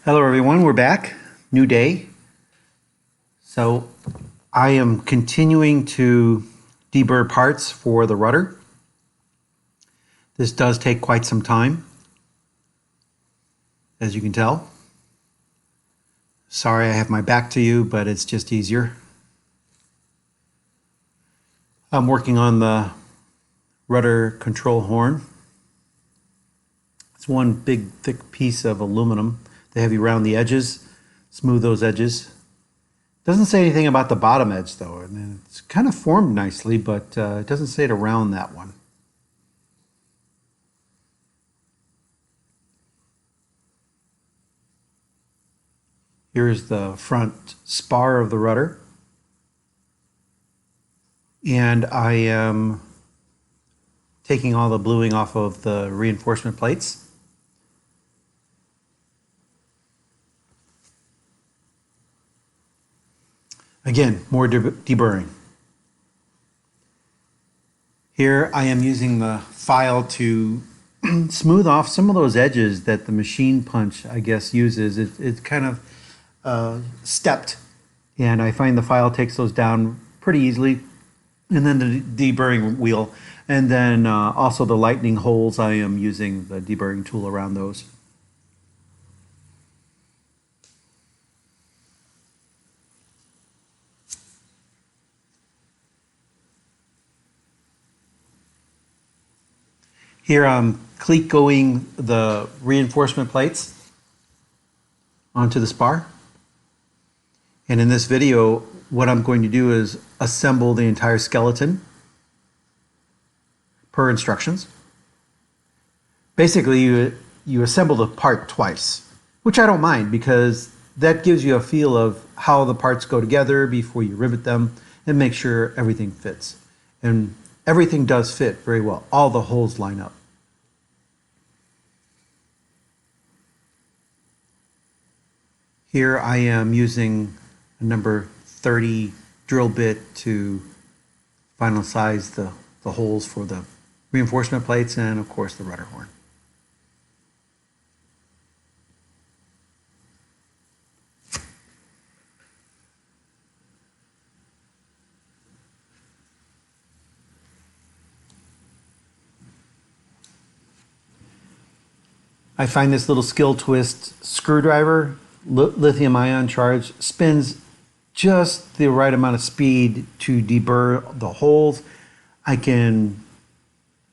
Hello everyone, we're back. New day. So I am continuing to deburr parts for the rudder. This does take quite some time, as you can tell. Sorry I have my back to you, but it's just easier. I'm working on the rudder control horn. It's one big thick piece of aluminum. They have you round the edges, smooth those edges. Doesn't say anything about the bottom edge though, and it's kind of formed nicely, but it doesn't say to round that one. Here's the front spar of the rudder, and I am taking all the bluing off of the reinforcement plates. Again, more deburring. Here I am using the file to smooth off some of those edges that the machine punch, I guess, uses. It's kind of stepped, and I find the file takes those down pretty easily. And then the deburring wheel, and then also the lightning holes, I am using the deburring tool around those. Here I'm cleat-going the reinforcement plates onto the spar. And in this video, what I'm going to do is assemble the entire skeleton per instructions. Basically, you assemble the part twice, which I don't mind because that gives you a feel of how the parts go together before you rivet them and make sure everything fits. And everything does fit very well. All the holes line up. Here I am using a number 30 drill bit to final size the holes for the reinforcement plates and of course the rudder horn. I find this little skill twist screwdriver, lithium ion charge, spins just the right amount of speed to deburr the holes. I can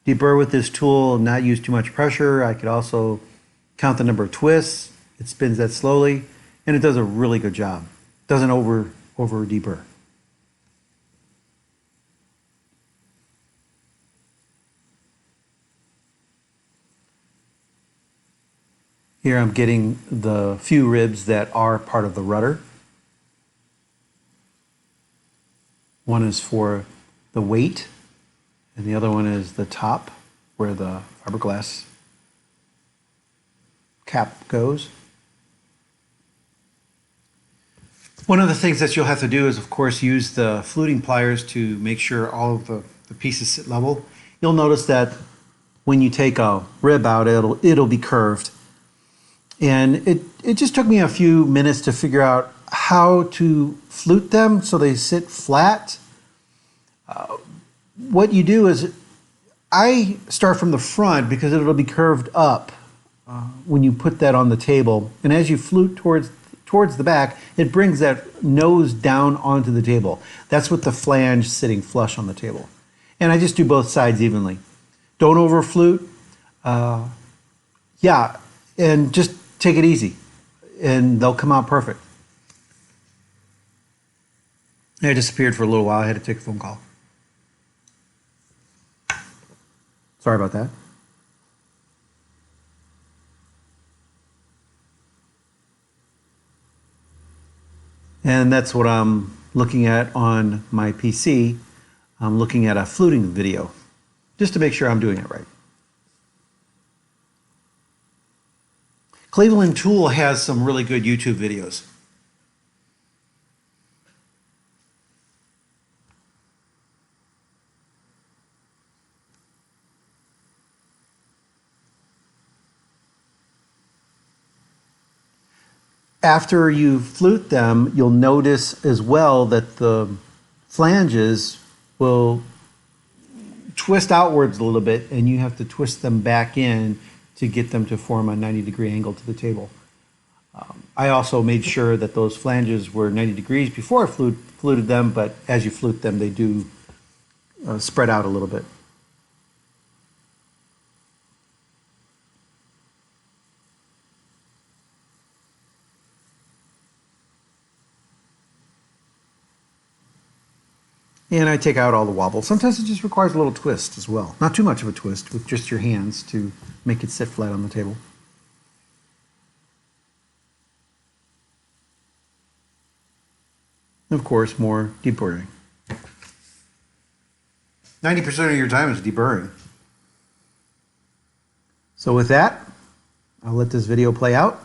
deburr with this tool and not use too much pressure. I could also count the number of twists. It spins that slowly, and it does a really good job. Doesn't over deburr. Here I'm getting the few ribs that are part of the rudder. One is for the weight, and the other one is the top where the fiberglass cap goes. One of the things that you'll have to do is, of course, use the fluting pliers to make sure all of the pieces sit level. You'll notice that when you take a rib out, it'll be curved. And it just took me a few minutes to figure out how to flute them so they sit flat. What you do is, I start from the front because it'll be curved up when you put that on the table. And as you flute towards the back, it brings that nose down onto the table. That's with the flange sitting flush on the table. And I just do both sides evenly. Don't over flute. Yeah, and just take it easy, and they'll come out perfect. I disappeared for a little while. I had to take a phone call. Sorry about that. And that's what I'm looking at on my PC. I'm looking at a fluting video, just to make sure I'm doing it right. Cleveland Tool has some really good YouTube videos. After you flute them, you'll notice as well that the flanges will twist outwards a little bit, and you have to twist them back in to get them to form a 90-degree angle to the table. I also made sure that those flanges were 90 degrees before I fluted them, but as you flute them, they do spread out a little bit. And I take out all the wobble. Sometimes it just requires a little twist as well. Not too much of a twist with just your hands to make it sit flat on the table. And of course, more deburring. 90% of your time is deburring. So with that, I'll let this video play out.